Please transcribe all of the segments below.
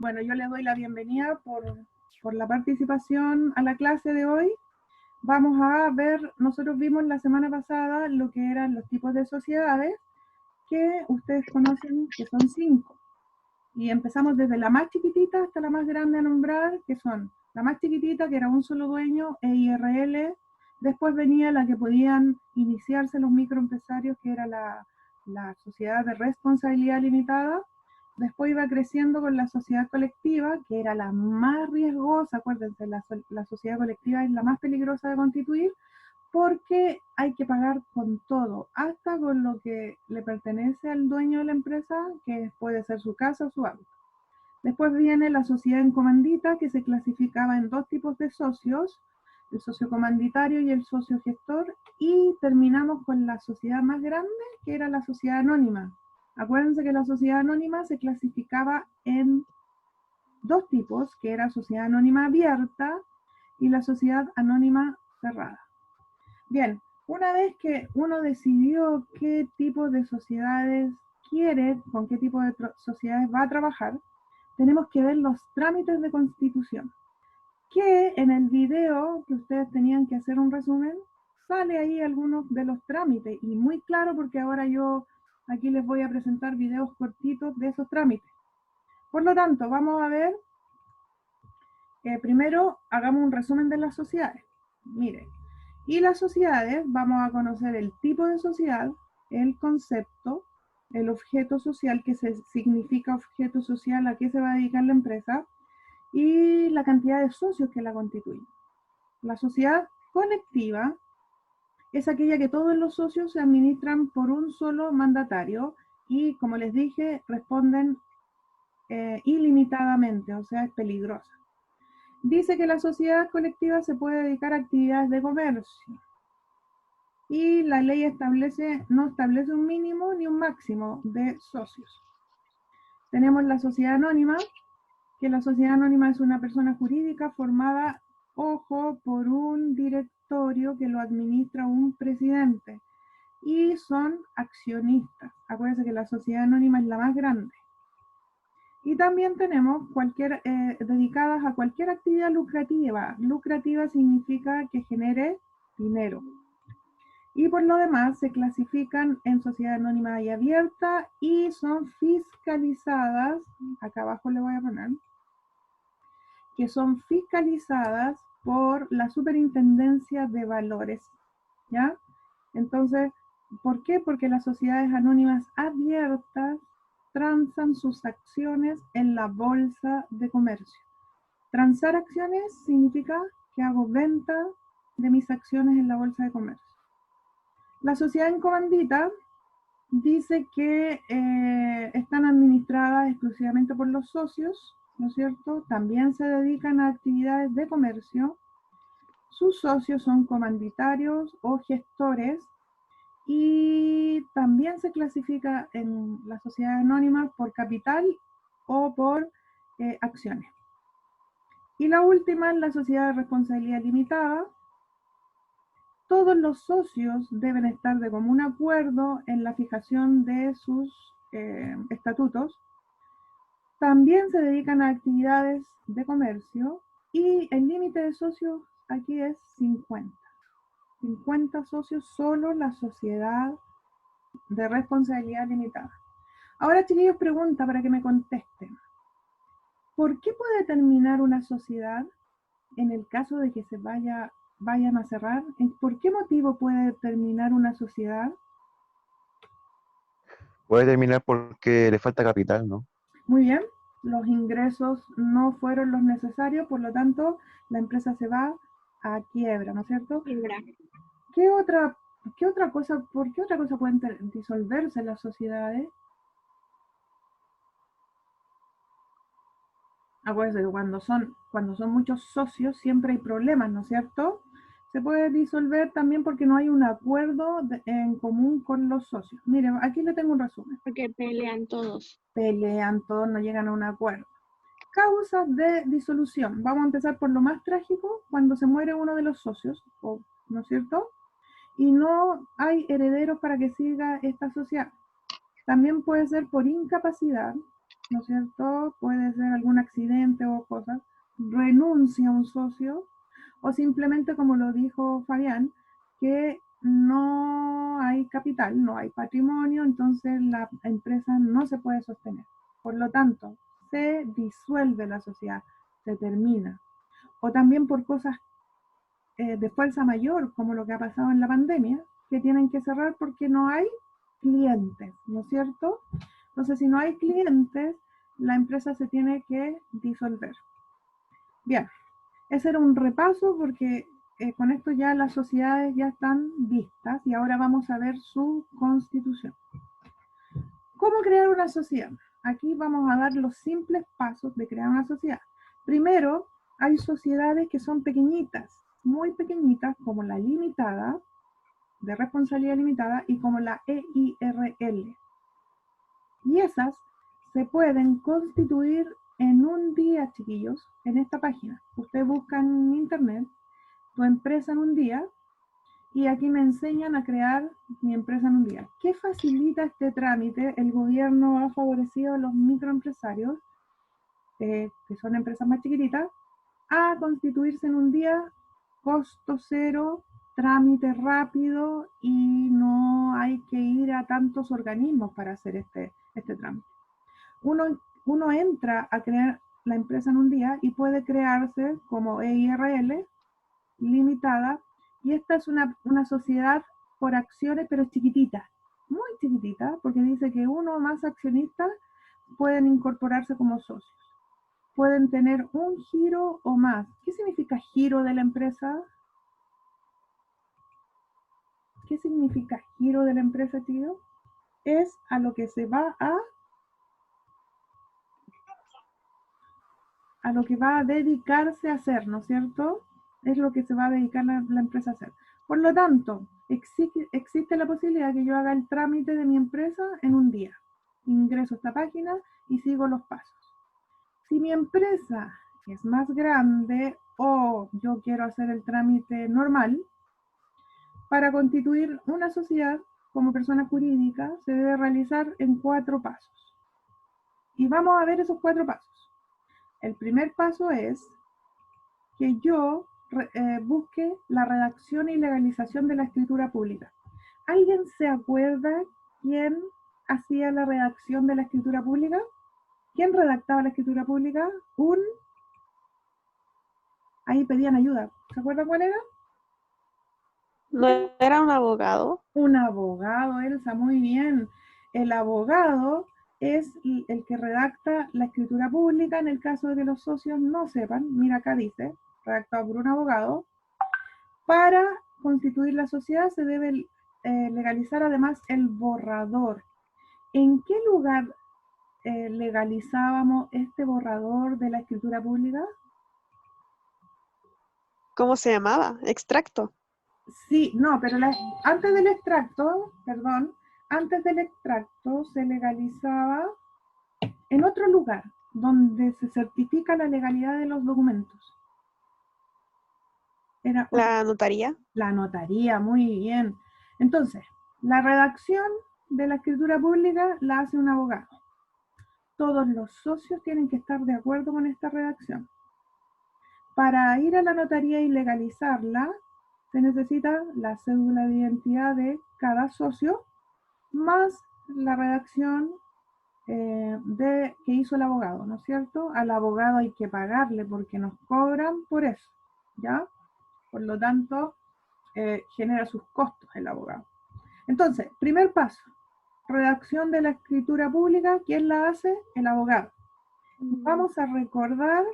Bueno, yo le doy la bienvenida por la participación a la clase de hoy. Vamos a ver, nosotros vimos la semana pasada lo que eran los tipos de sociedades, que ustedes conocen que son 5. Y empezamos desde la más chiquitita hasta la más grande a nombrar, que son la más chiquitita, que era un solo dueño, EIRL. Después venía la que podían iniciarse los microempresarios, que era la sociedad de responsabilidad limitada. Después iba creciendo con la sociedad colectiva, que era la más riesgosa. Acuérdense, la sociedad colectiva es la más peligrosa de constituir, porque hay que pagar con todo, hasta con lo que le pertenece al dueño de la empresa, que puede ser su casa o su auto. Después viene la sociedad en comandita, que se clasificaba en 2 tipos de socios, el socio comanditario y el socio gestor, y terminamos con la sociedad más grande, que era la sociedad anónima. Acuérdense que la sociedad anónima se clasificaba en 2 tipos, que era sociedad anónima abierta y la sociedad anónima cerrada. Bien, una vez que uno decidió qué tipo de sociedades quiere, con qué tipo de sociedades va a trabajar, tenemos que ver los trámites de constitución, que en el video que ustedes tenían que hacer un resumen, sale ahí algunos de los trámites, y muy claro, porque ahora yo aquí les voy a presentar videos cortitos de esos trámites. Por lo tanto, vamos a ver, primero hagamos un resumen de las sociedades. Miren, y las sociedades, vamos a conocer el tipo de sociedad, el concepto, el objeto social, que significa objeto social, a qué se va a dedicar la empresa, y la cantidad de socios que la constituyen. La sociedad colectiva es aquella que todos los socios se administran por un solo mandatario y, como les dije, responden ilimitadamente, o sea, es peligrosa. Dice que la sociedad colectiva se puede dedicar a actividades de comercio, y la ley no establece un mínimo ni un máximo de socios. Tenemos la sociedad anónima, que la sociedad anónima es una persona jurídica formada, ojo, por un directorio que lo administra un presidente, y son accionistas. Acuérdense que la sociedad anónima es la más grande. Y también tenemos dedicadas a cualquier actividad lucrativa. Lucrativa significa que genere dinero. Y por lo demás se clasifican en sociedad anónima y abierta, y son fiscalizadas, acá abajo le voy a poner, que son fiscalizadas por la Superintendencia de Valores, ¿ya? Entonces, ¿por qué? Porque las sociedades anónimas abiertas transan sus acciones en la bolsa de comercio. Transar acciones significa que hago venta de mis acciones en la bolsa de comercio. La sociedad en comandita dice que están administradas exclusivamente por los socios, ¿no es cierto? También se dedican a actividades de comercio. Sus socios son comanditarios o gestores, y también se clasifica en la sociedad anónima por capital o por acciones. Y la última es la sociedad de responsabilidad limitada. Todos los socios deben estar de común acuerdo en la fijación de sus estatutos. También se dedican a actividades de comercio, y el límite de socios aquí es 50. 50 socios, solo la sociedad de responsabilidad limitada. Ahora, chiquillos, pregunta para que me contesten. ¿Por qué puede terminar una sociedad en el caso de que vayan a cerrar? ¿Por qué motivo puede terminar una sociedad? Puede terminar porque le falta capital, ¿no? Muy bien, los ingresos no fueron los necesarios, por lo tanto, la empresa se va a quiebra, ¿no es cierto? ¿Qué otra cosa, ¿por qué otra cosa pueden disolverse las sociedades? Acuérdense que cuando son muchos socios siempre hay problemas, ¿no es cierto? Se puede disolver también porque no hay un acuerdo en común con los socios. Miren, aquí le tengo un resumen. Porque pelean todos. Pelean todos, no llegan a un acuerdo. Causas de disolución. Vamos a empezar por lo más trágico, cuando se muere uno de los socios, ¿no es cierto? Y no hay herederos para que siga esta sociedad. También puede ser por incapacidad, ¿no es cierto? Puede ser algún accidente o cosas, renuncia a un socio, o simplemente, como lo dijo Fabián, que no hay capital, no hay patrimonio, entonces la empresa no se puede sostener. Por lo tanto, se disuelve la sociedad, se termina. O también por cosas de fuerza mayor, como lo que ha pasado en la pandemia, que tienen que cerrar porque no hay clientes, ¿no es cierto? Entonces, si no hay clientes, la empresa se tiene que disolver. Bien, ese era un repaso porque con esto ya las sociedades ya están vistas y ahora vamos a ver su constitución. ¿Cómo crear una sociedad? Aquí vamos a dar los simples pasos de crear una sociedad. Primero, hay sociedades que son pequeñitas, muy pequeñitas, como la limitada, de responsabilidad limitada, y como la EIRL. Y esas se pueden constituir en un día, chiquillos, en esta página. Usted busca en internet tu empresa en un día y aquí me enseñan a crear mi empresa en un día. ¿Qué facilita este trámite? El gobierno ha favorecido a los microempresarios, que son empresas más chiquititas, a constituirse en un día, costo cero, trámite rápido y no hay que ir a tantos organismos para hacer este trámite. Uno entra a crear la empresa en un día y puede crearse como EIRL limitada, y esta es una sociedad por acciones, pero chiquitita, muy chiquitita, porque dice que uno o más accionistas pueden incorporarse como socios. Pueden tener un giro o más. ¿Qué significa giro de la empresa? ¿Qué significa giro de la empresa, tío? Es a lo que se va a lo que va a dedicarse a hacer, ¿no es cierto? Es lo que se va a dedicar la empresa a hacer. Por lo tanto, existe la posibilidad que yo haga el trámite de mi empresa en un día. Ingreso a esta página y sigo los pasos. Si mi empresa es más grande o yo quiero hacer el trámite normal, para constituir una sociedad como persona jurídica se debe realizar en 4 pasos. Y vamos a ver esos 4 pasos. El primer paso es que yo busque la redacción y legalización de la escritura pública. ¿Alguien se acuerda quién hacía la redacción de la escritura pública? ¿Quién redactaba la escritura pública? Ahí pedían ayuda. ¿Se acuerda cuál era? ¿No era un abogado? Un abogado, Elsa, muy bien. El abogado es el que redacta la escritura pública en el caso de que los socios no sepan. Mira, acá dice, redactado por un abogado. Para constituir la sociedad se debe legalizar además el borrador. ¿En qué lugar legalizábamos este borrador de la escritura pública? ¿Cómo se llamaba? Extracto. Sí, no, pero antes del extracto, perdón, antes del extracto se legalizaba en otro lugar donde se certifica la legalidad de los documentos. Era La notaría. la notaría, muy bien. Entonces, la redacción de la escritura pública la hace un abogado. Todos los socios tienen que estar de acuerdo con esta redacción. Para ir a la notaría y legalizarla, se necesita la cédula de identidad de cada socio, más la redacción que hizo el abogado, ¿no es cierto? Al abogado hay que pagarle porque nos cobran por eso, ¿ya? Por lo tanto, genera sus costos el abogado. Entonces, primer paso, redacción de la escritura pública, ¿quién la hace? El abogado. Vamos a recordar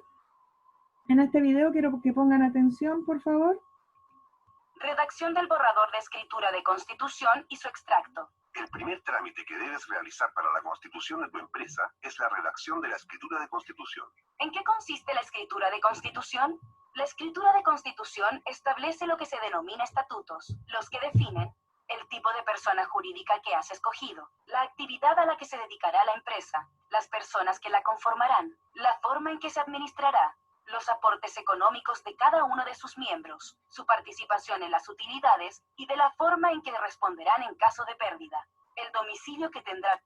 en este video, quiero que pongan atención, por favor. Redacción del borrador de escritura de constitución y su extracto. El primer trámite que debes realizar para la constitución de tu empresa es la redacción de la escritura de constitución. ¿En qué consiste la escritura de constitución? La escritura de constitución establece lo que se denomina estatutos, los que definen el tipo de persona jurídica que has escogido, la actividad a la que se dedicará la empresa, las personas que la conformarán, la forma en que se administrará, los aportes económicos de cada uno de sus miembros, su participación en las utilidades y de la forma en que responderán en caso de pérdida, el domicilio que tendrá.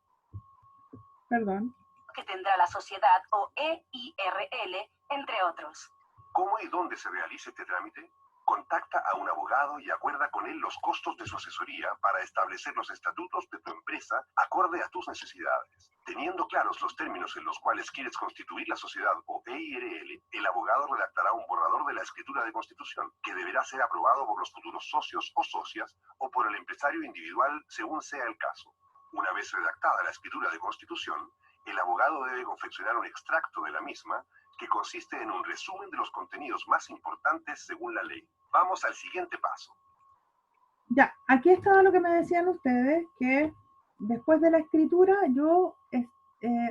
Perdón. que tendrá la sociedad o EIRL, entre otros. ¿Cómo y dónde se realiza este trámite? Contacta a un abogado y acuerda con él los costos de su asesoría para establecer los estatutos de tu empresa acorde a tus necesidades. Teniendo claros los términos en los cuales quieres constituir la sociedad o EIRL, el abogado redactará un borrador de la escritura de constitución que deberá ser aprobado por los futuros socios o socias o por el empresario individual según sea el caso. Una vez redactada la escritura de constitución, el abogado debe confeccionar un extracto de la misma que consiste en un resumen de los contenidos más importantes según la ley. Vamos al siguiente paso. Ya, aquí estaba lo que me decían ustedes, que después de la escritura yo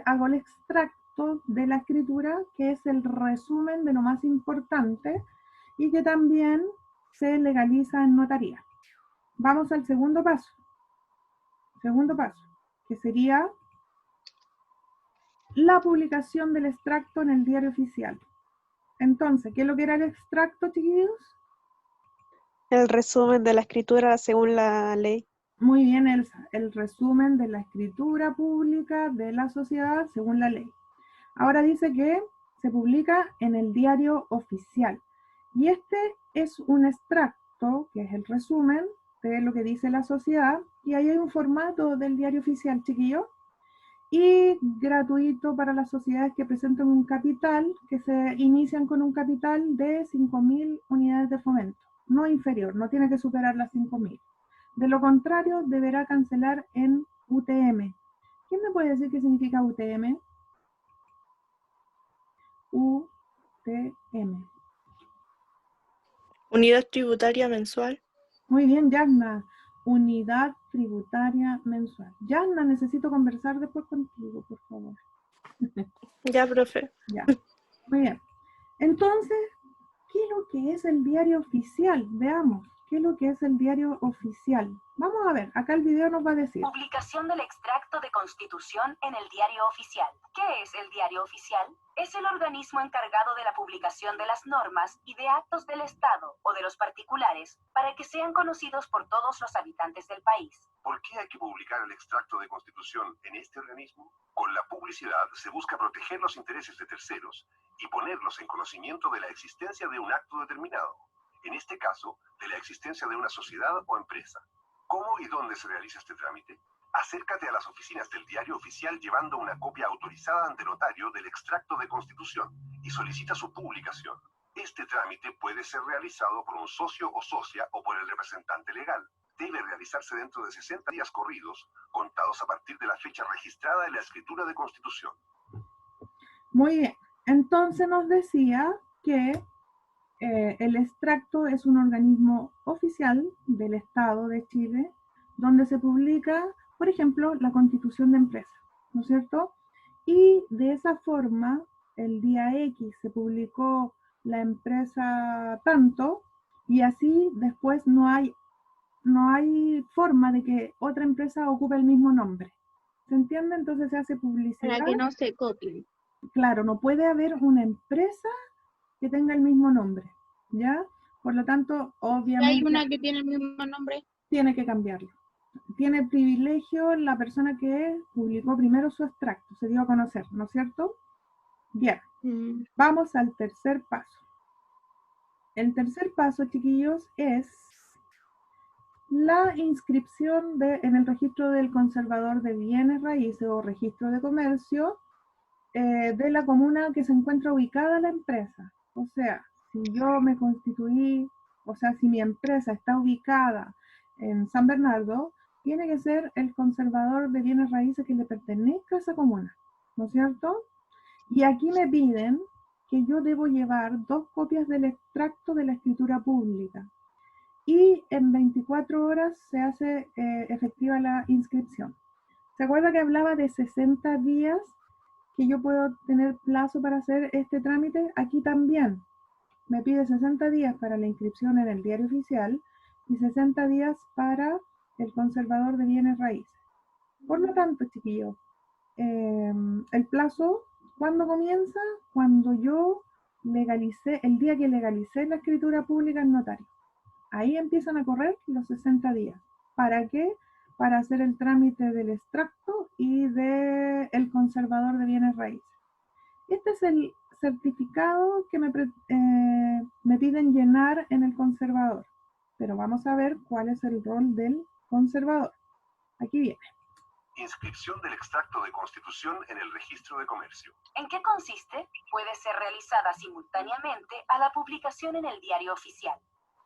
hago el extracto de la escritura, que es el resumen de lo más importante y que también se legaliza en notaría. Vamos al segundo paso. Segundo paso, que sería la publicación del extracto en el diario oficial. Entonces, ¿qué es lo que era el extracto, chiquillos? El resumen de la escritura según la ley. Muy bien, Elsa, el resumen de la escritura pública de la sociedad según la ley. Ahora dice que se publica en el diario oficial. Y este es un extracto, que es el resumen de lo que dice la sociedad. Y ahí hay un formato del diario oficial, chiquillos. Y gratuito para las sociedades que presenten un capital, que se inician con un capital de 5.000 unidades de fomento, no inferior, no tiene que superar las 5.000. De lo contrario, deberá cancelar en UTM. ¿Quién me puede decir qué significa UTM? UTM. Unidad tributaria mensual. Muy bien, Yagna. Unidad tributaria mensual. Yagna, necesito conversar después contigo, por favor. Ya, profe. Ya. Muy bien. Entonces, ¿qué es lo que es el diario oficial? Veamos, ¿qué es lo que es el diario oficial? Vamos a ver, acá el video nos va a decir. Publicación del extracto de constitución en el diario oficial. ¿Qué es el diario oficial? Es el organismo encargado de la publicación de las normas y de actos del Estado o de los particulares para que sean conocidos por todos los habitantes del país. ¿Por qué hay que publicar el extracto de constitución en este organismo? Con la publicidad se busca proteger los intereses de terceros y ponerlos en conocimiento de la existencia de un acto determinado. En este caso, de la existencia de una sociedad o empresa. ¿Cómo y dónde se realiza este trámite? Acércate a las oficinas del diario oficial llevando una copia autorizada ante notario del extracto de constitución y solicita su publicación. Este trámite puede ser realizado por un socio o socia o por el representante legal. Debe realizarse dentro de 60 días corridos, contados a partir de la fecha registrada en la escritura de constitución. Muy bien. Entonces nos decía que el extracto es un organismo oficial del Estado de Chile, donde se publica, por ejemplo, la Constitución de empresa, ¿no es cierto? Y de esa forma, el día X se publicó la empresa tanto, y así después no hay forma de que otra empresa ocupe el mismo nombre. ¿Se entiende? Entonces se hace publicidad. Para que no se copien. Claro, no puede haber una empresa que tenga el mismo nombre, ¿ya? Por lo tanto, Si obviamente hay una que tiene el mismo nombre, tiene que cambiarlo. Tiene privilegio la persona que publicó primero su extracto, se dio a conocer, ¿no es cierto? Bien, vamos al tercer paso. El tercer paso, chiquillos, es la inscripción en el registro del conservador de bienes raíces o registro de comercio de la comuna que se encuentra ubicada la empresa. O sea, si yo me constituí, o sea, si mi empresa está ubicada en San Bernardo, tiene que ser el conservador de bienes raíces que le pertenezca a esa comuna, ¿no es cierto? Y aquí me piden que yo debo llevar 2 copias del extracto de la escritura pública. Y en 24 horas se hace efectiva la inscripción. ¿Se acuerda que hablaba de 60 días que yo puedo tener plazo para hacer este trámite? Aquí también me pide 60 días para la inscripción en el diario oficial y 60 días para el conservador de bienes raíces. Por lo tanto, chiquillos, el plazo, ¿cuándo comienza? Cuando yo legalicé, el día que legalicé la escritura pública en notario. Ahí empiezan a correr los 60 días. ¿Para qué? para hacer el trámite del extracto y del conservador de bienes raíces. Este es el certificado que me piden llenar en el conservador, pero vamos a ver cuál es el rol del conservador. Aquí viene. Inscripción del extracto de constitución en el registro de comercio. ¿En qué consiste? Puede ser realizada simultáneamente a la publicación en el diario oficial.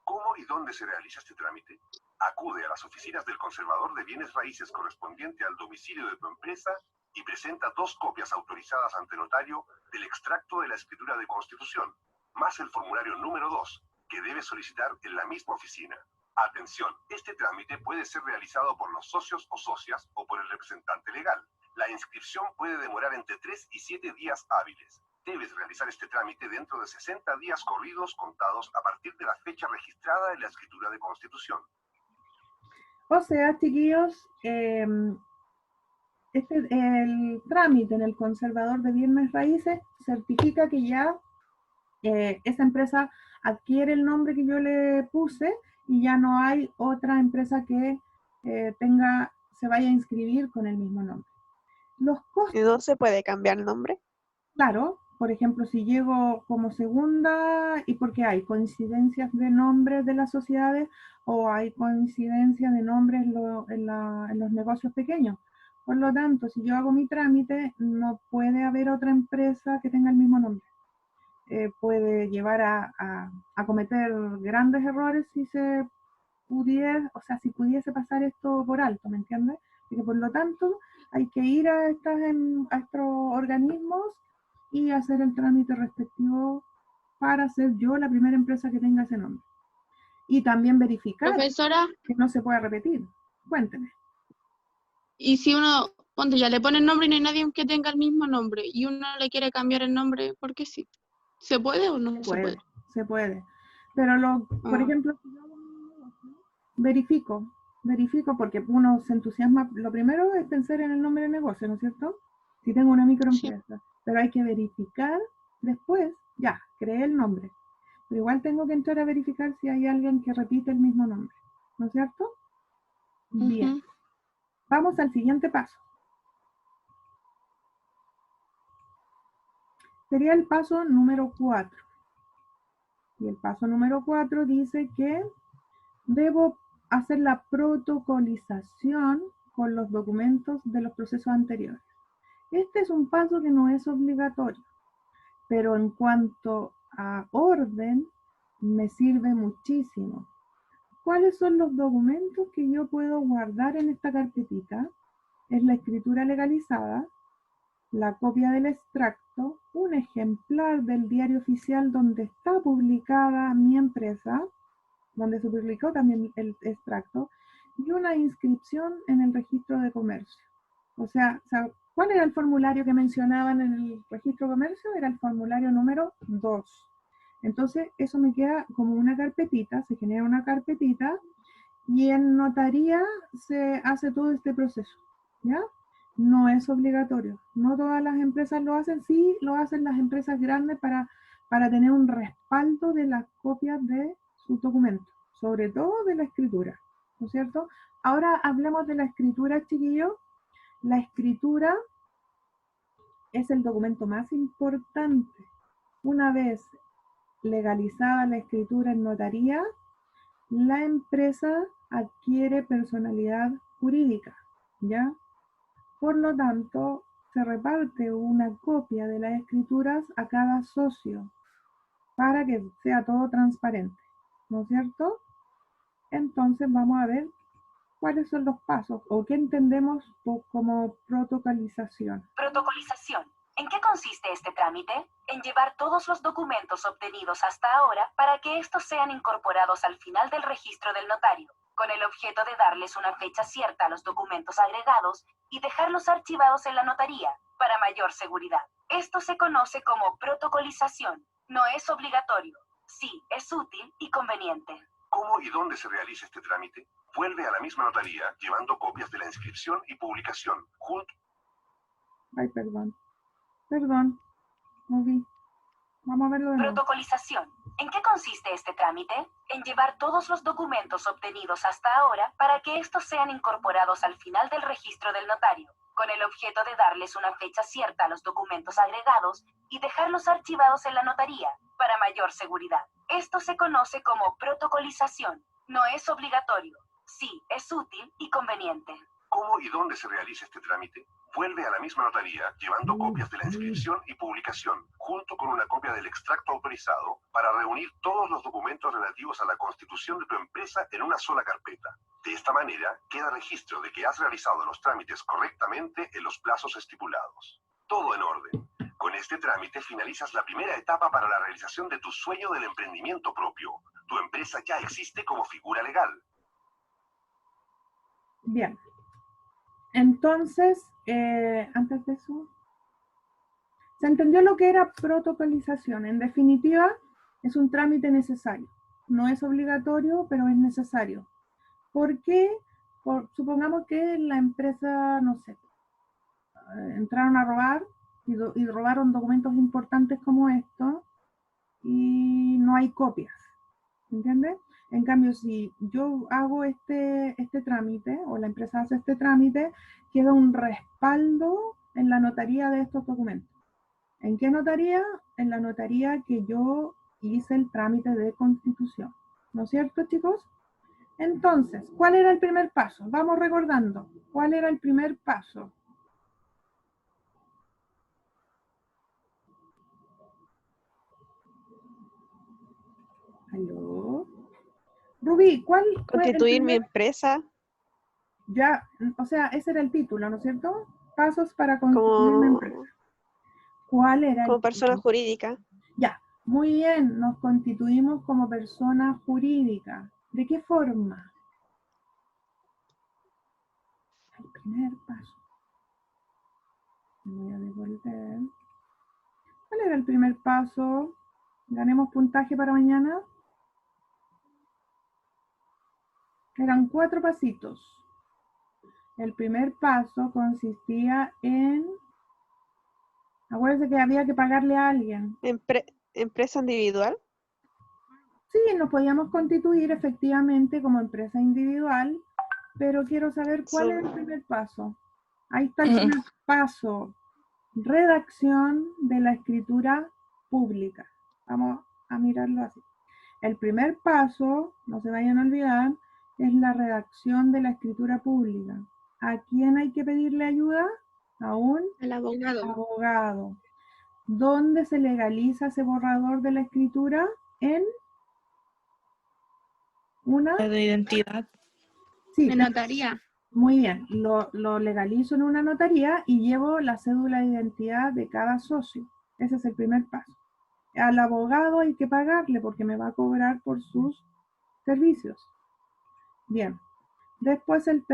¿Cómo y dónde se realiza este trámite? Acude a las oficinas del conservador de bienes raíces correspondiente al domicilio de tu empresa y presenta 2 copias autorizadas ante notario del extracto de la escritura de constitución, más el formulario número 2, que debes solicitar en la misma oficina. Atención, este trámite puede ser realizado por los socios o socias o por el representante legal. La inscripción puede demorar entre 3 y 7 días hábiles. Debes realizar este trámite dentro de 60 días corridos contados a partir de la fecha registrada en la escritura de constitución. O sea, chiquillos, el trámite en el conservador de bienes raíces certifica que ya esa empresa adquiere el nombre que yo le puse y ya no hay otra empresa que se vaya a inscribir con el mismo nombre. Los costos, ¿Y no se puede cambiar el nombre? claro, por ejemplo, si llego como segunda y porque hay coincidencias de nombres de las sociedades o hay coincidencia de nombres en los negocios pequeños. Por lo tanto, si yo hago mi trámite, no puede haber otra empresa que tenga el mismo nombre. Puede llevar a cometer grandes errores si se pudiera, o sea, si pudiese pasar esto por alto, ¿me entiendes? Y que por lo tanto hay que ir a estos organismos y hacer el trámite respectivo para ser yo la primera empresa que tenga ese nombre. Y también verificar Profesora, que no se pueda repetir. Cuénteme. y si uno, ponte ya le pone el nombre y no hay nadie que tenga el mismo nombre, y uno le quiere cambiar el nombre, porque sí. ¿Se puede o no se puede? Se puede. Pero por ejemplo, si yo hago un negocio, verifico porque uno se entusiasma. Lo primero es pensar en el nombre del negocio, ¿no es cierto? Si tengo una microempresa. Pero hay que verificar después, ya, creé el nombre. Pero igual tengo que entrar a verificar si hay alguien que repite el mismo nombre, ¿no es cierto? Bien. Vamos al siguiente paso. Sería el paso número 4. Y el paso número 4 dice que debo hacer la protocolización con los documentos de los procesos anteriores. Este es un paso que no es obligatorio, pero en cuanto a orden, me sirve muchísimo. ¿Cuáles son los documentos que yo puedo guardar en esta carpetita? Es la escritura legalizada, la copia del extracto, un ejemplar del diario oficial donde está publicada mi empresa, donde se publicó también el extracto, y una inscripción en el registro de comercio. O sea, ¿cuál era el formulario que mencionaban en el registro de comercio? Era el formulario número 2. Entonces, eso me queda como una carpetita, se genera una carpetita, y en notaría se hace todo este proceso, ¿ya? No es obligatorio. No todas las empresas lo hacen, sí lo hacen las empresas grandes para tener un respaldo de las copias de sus documentos, sobre todo de la escritura, ¿no es cierto? Ahora hablemos de la escritura, chiquillos. La escritura es el documento más importante. Una vez legalizada la escritura en notaría, la empresa adquiere personalidad jurídica, ¿ya? Por lo tanto, se reparte una copia de las escrituras a cada socio para que sea todo transparente, ¿no es cierto? Entonces vamos a ver cuáles son los pasos o qué entendemos como protocolización. Protocolización. ¿En qué consiste este trámite? En llevar todos los documentos obtenidos hasta ahora para que estos sean incorporados al final del registro del notario, con el objeto de darles una fecha cierta a los documentos agregados y dejarlos archivados en la notaría para mayor seguridad. Esto se conoce como protocolización. No es obligatorio. Sí, es útil y conveniente. ¿Cómo y dónde se realiza este trámite? Vuelve a la misma notaría llevando copias de la inscripción y publicación Ay, perdón, no vi. Vamos a verlo de nuevo. Protocolización. ¿En qué consiste este trámite? En llevar todos los documentos obtenidos hasta ahora para que estos sean incorporados al final del registro del notario, con el objeto de darles una fecha cierta a los documentos agregados y dejarlos archivados en la notaría para mayor seguridad. Esto se conoce como protocolización. No es obligatorio. Sí, es útil y conveniente. ¿Cómo y dónde se realiza este trámite? Vuelve a la misma notaría llevando copias de la inscripción y publicación, junto con una copia del extracto autorizado, para reunir todos los documentos relativos a la constitución de tu empresa en una sola carpeta. De esta manera, queda registro de que has realizado los trámites correctamente en los plazos estipulados. Todo en orden. Con este trámite finalizas la primera etapa para la realización de tu sueño del emprendimiento propio. Tu empresa ya existe como figura legal. Bien. Entonces, antes de eso, se entendió lo que era protocolización. En definitiva, es un trámite necesario. No es obligatorio, pero es necesario. ¿Por qué? Supongamos que la empresa, no sé, entraron a robar y robaron documentos importantes como estos y no hay copias. ¿Entiendes? En cambio, si yo hago este trámite, o la empresa hace este trámite, queda un respaldo en la notaría de estos documentos. ¿En qué notaría? En la notaría que yo hice el trámite de constitución. ¿No es cierto, chicos? Entonces, ¿cuál era el primer paso? Vamos recordando. ¿Cuál era el primer paso? ¿Aló? Rubí, ¿cuál fue el Constituir mi primer? empresa Ya, o sea, ese era el título, ¿no es cierto? Pasos para constituir una empresa. ¿Cuál era el como persona título? jurídica. Ya, muy bien, nos constituimos como persona jurídica. ¿De qué forma? El primer paso. Me voy a devolver. ¿Cuál era el primer paso? ¿Ganemos puntaje para mañana? Eran 4 pasitos. El primer paso consistía en... Acuérdense que había que pagarle a alguien. Empresa individual. Sí, nos podíamos constituir efectivamente como empresa individual, pero quiero saber cuál es el primer paso. Ahí está el primer paso. Redacción de la escritura pública. Vamos a mirarlo así. El primer paso, no se vayan a olvidar, es la redacción de la escritura pública. ¿A quién hay que pedirle ayuda? A un El abogado. abogado. ¿Dónde se legaliza ese borrador de la escritura? En una... La de identidad. Sí, De notaría. muy bien. Lo legalizo en una notaría y llevo la cédula de identidad de cada socio. Ese es el primer paso. Al abogado hay que pagarle porque me va a cobrar por sus servicios. Bien. Después el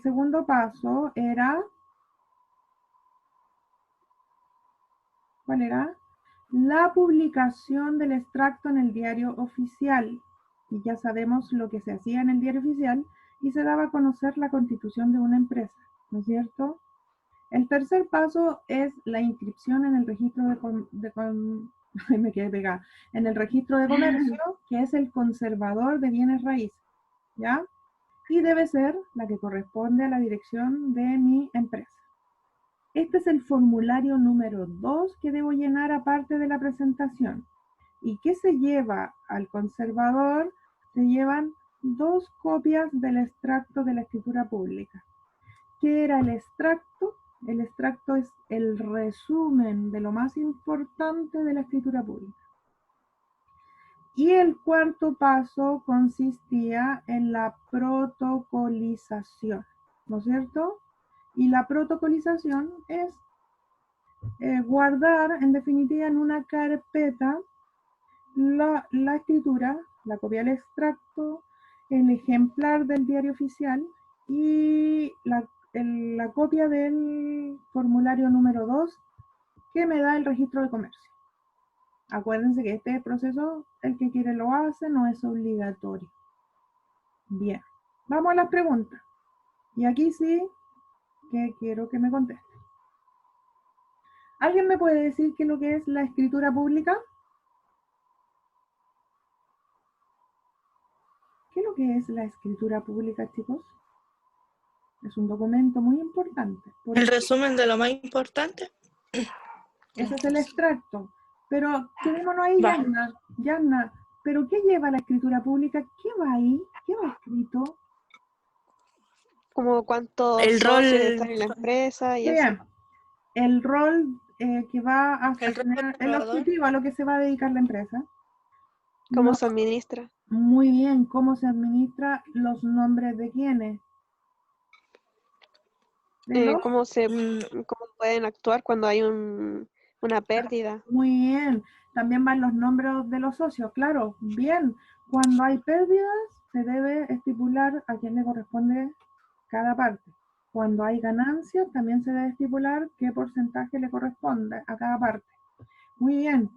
segundo paso era... ¿Cuál era? La publicación del extracto en el diario oficial. Y ya sabemos lo que se hacía en el diario oficial y se daba a conocer la constitución de una empresa, ¿no es cierto? El tercer paso es la inscripción en el registro me quedé pegada, en el registro de comercio, que es el conservador de bienes raíces, ¿ya? Y debe ser la que corresponde a la dirección de mi empresa. Este es el formulario número 2 que debo llenar aparte de la presentación. ¿Y qué se lleva al conservador? Se llevan 2 copias del extracto de la escritura pública. ¿Qué era el extracto? El extracto es el resumen de lo más importante de la escritura pública. Y el cuarto paso consistía en la protocolización, ¿no es cierto? Y la protocolización es guardar, en definitiva, en una carpeta la escritura, la copia del extracto, el ejemplar del diario oficial y la copia del formulario número 2 que me da el registro de comercio. Acuérdense que este proceso, el que quiere lo hace, no es obligatorio. Bien, vamos a las preguntas. Y aquí sí que quiero que me contesten. ¿Alguien me puede decir qué es lo que es la escritura pública? que es la escritura pública, chicos? Es un documento muy importante. El resumen de lo más importante. Ese es el extracto. Pero quedémonos ahí, Va. Yanna. ¿Pero qué lleva la escritura pública? ¿Qué va ahí? ¿Qué va escrito? Como cuántos El socios rol- están en la empresa y Muy eso. bien. El rol que va a El rol del generar, el trabajador. objetivo a lo que se va a dedicar la empresa. ¿Cómo No, se administra? muy bien, cómo se administra los nombres de quiénes. De los, ¿Cómo Mm, cómo pueden actuar cuando hay una pérdida? muy bien. También van los nombres de los socios, claro. Bien. Cuando hay pérdidas, se debe estipular a quién le corresponde cada parte. Cuando hay ganancias, también se debe estipular qué porcentaje le corresponde a cada parte. Muy bien.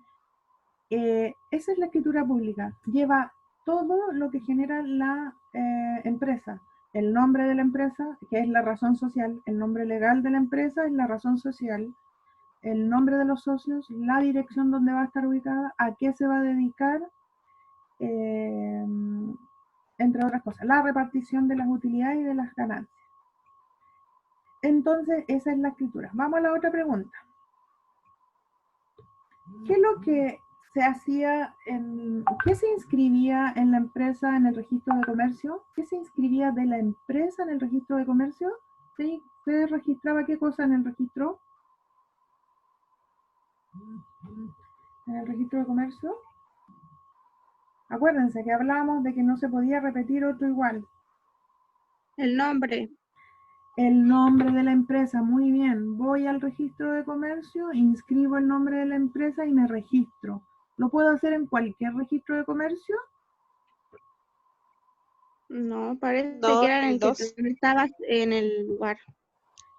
Esa es la escritura pública. Lleva todo lo que genera la empresa. El nombre de la empresa, que es la razón social. El nombre legal de la empresa es la razón social. El nombre de los socios, la dirección donde va a estar ubicada, a qué se va a dedicar, entre otras cosas. La repartición de las utilidades y de las ganancias. Entonces, esa es la escritura. Vamos a la otra pregunta. ¿Qué es lo que se hacía qué se inscribía en la empresa en el registro de comercio? ¿Qué se inscribía de la empresa en el registro de comercio? ¿Se registraba qué cosa en el registro? En el registro de comercio. Acuérdense que hablábamos de que no se podía repetir otro igual. El nombre. El nombre de la empresa, muy bien. Voy al registro de comercio, inscribo el nombre de la empresa y me registro. ¿Lo puedo hacer en cualquier registro de comercio? No, parece No, que era en el el que 2. tú estabas en el lugar.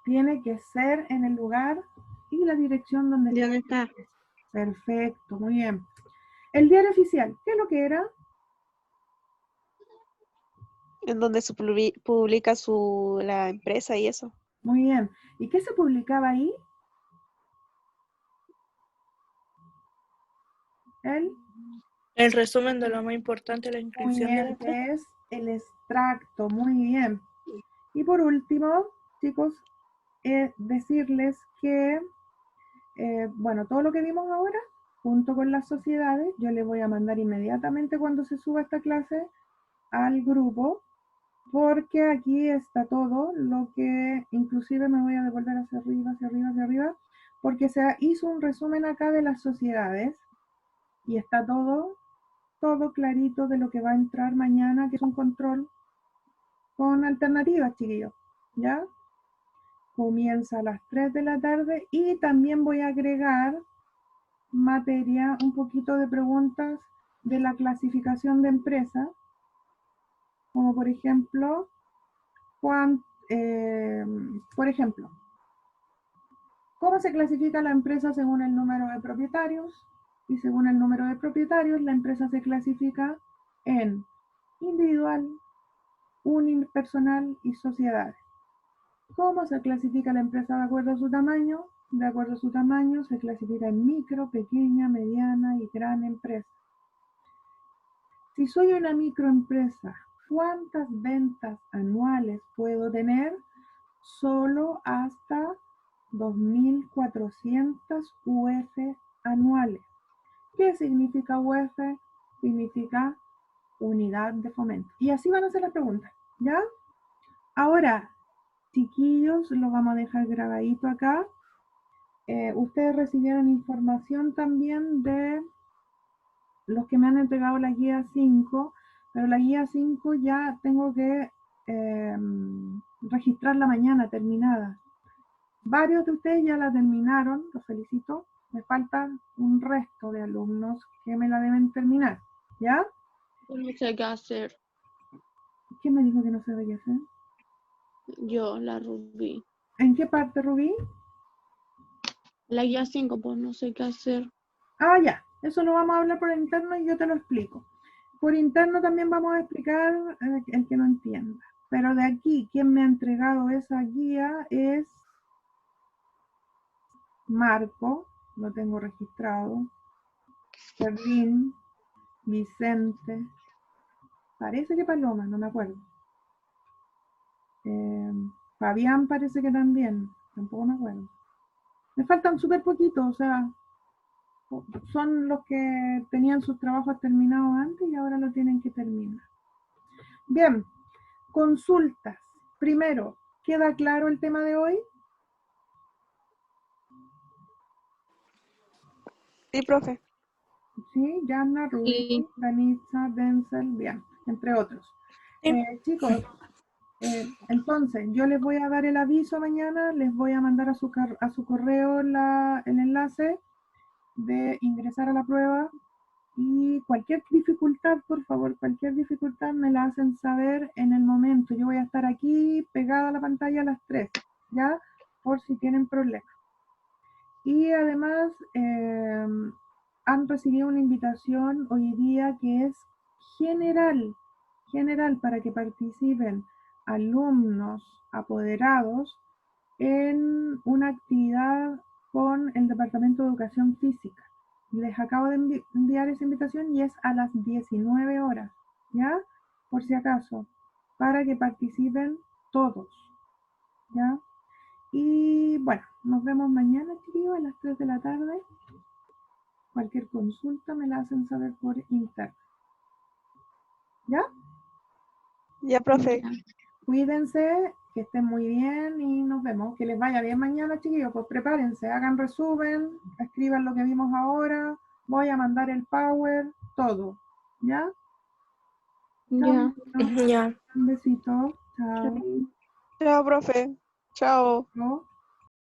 Tiene que ser en el lugar y la dirección donde ¿De dónde está? Perfecto, muy bien. El diario oficial, ¿qué es lo que era? En donde se publica la empresa y eso. Muy bien. ¿Y qué se publicaba ahí? El resumen de lo más importante, la Muy inscripción de la bien, empresa. que es el extracto, muy bien. Y por último, chicos, decirles que, bueno, todo lo que vimos ahora, junto con las sociedades, yo les voy a mandar inmediatamente cuando se suba esta clase al grupo, porque aquí está todo lo que, inclusive me voy a devolver hacia arriba, hacia arriba, hacia arriba, porque se hizo un resumen acá de las sociedades y está todo clarito de lo que va a entrar mañana, que es un control con alternativas, chiquillos, ¿ya? Comienza a las 3 de la tarde y también voy a agregar materia, un poquito de preguntas de la clasificación de empresas, como por ejemplo, por ejemplo, ¿cómo se clasifica la empresa según el número de propietarios? Y según el número de propietarios, la empresa se clasifica en individual, unipersonal y sociedades. ¿Cómo se clasifica la empresa de acuerdo a su tamaño? De acuerdo a su tamaño se clasifica en micro, pequeña, mediana y gran empresa. Si soy una microempresa, ¿cuántas ventas anuales puedo tener? Solo hasta 2.400 UF anuales. ¿Qué significa UF? Significa unidad de fomento. Y así van a ser las preguntas, ¿ya? Ahora, chiquillos, lo vamos a dejar grabadito acá. Ustedes recibieron información también de los que me han entregado la guía 5, pero la guía 5 ya tengo que registrarla mañana terminada. Varios de ustedes ya la terminaron, los felicito. Me falta un resto de alumnos que me la deben terminar, ¿ya? No sé qué hacer. ¿Quién me dijo que no se debía hacer? Yo, la Rubí. ¿En qué parte, Rubí? La guía 5, pues no sé qué hacer. Ah, ya, eso lo vamos a hablar por interno y yo te lo explico. Por interno también vamos a explicar el que no entienda. Pero de aquí, quien me ha entregado esa guía es Marco, lo tengo registrado, Ferlín, Vicente, Parece que Paloma, no me acuerdo. Fabián parece que también, tampoco me acuerdo. Me faltan súper poquitos, o sea, son los que tenían sus trabajos terminados antes y ahora lo tienen que terminar. Bien, consultas. Primero, ¿queda claro el tema de hoy? Sí, profe. Sí, Yanna, Rubí, Sí. Danitza, Denzel, bien, entre otros. Sí. Chicos, entonces yo les voy a dar el aviso mañana, les voy a mandar a su correo el enlace de ingresar a la prueba y cualquier dificultad, por favor, cualquier dificultad me la hacen saber en el momento. Yo voy a estar aquí pegada a la pantalla a las 3, ¿ya? Por si tienen problemas. Y además han recibido una invitación hoy día que es general para que participen alumnos apoderados en una actividad con el Departamento de Educación Física. Les acabo de enviar esa invitación y es a las 19 horas, ¿ya? Por si acaso, para que participen todos, ¿ya? Y bueno, nos vemos mañana, chiquillos, a las 3 de la tarde. Cualquier consulta me la hacen saber por internet. ¿Ya? Ya, profe. Cuídense, que estén muy bien y nos vemos. Que les vaya bien mañana, chiquillos. Pues prepárense, hagan resumen, escriban lo que vimos ahora. Voy a mandar el power, todo. ¿Ya? Ya. Chao, Ya. un besito. Chao. Chao, profe. Chao. Chao.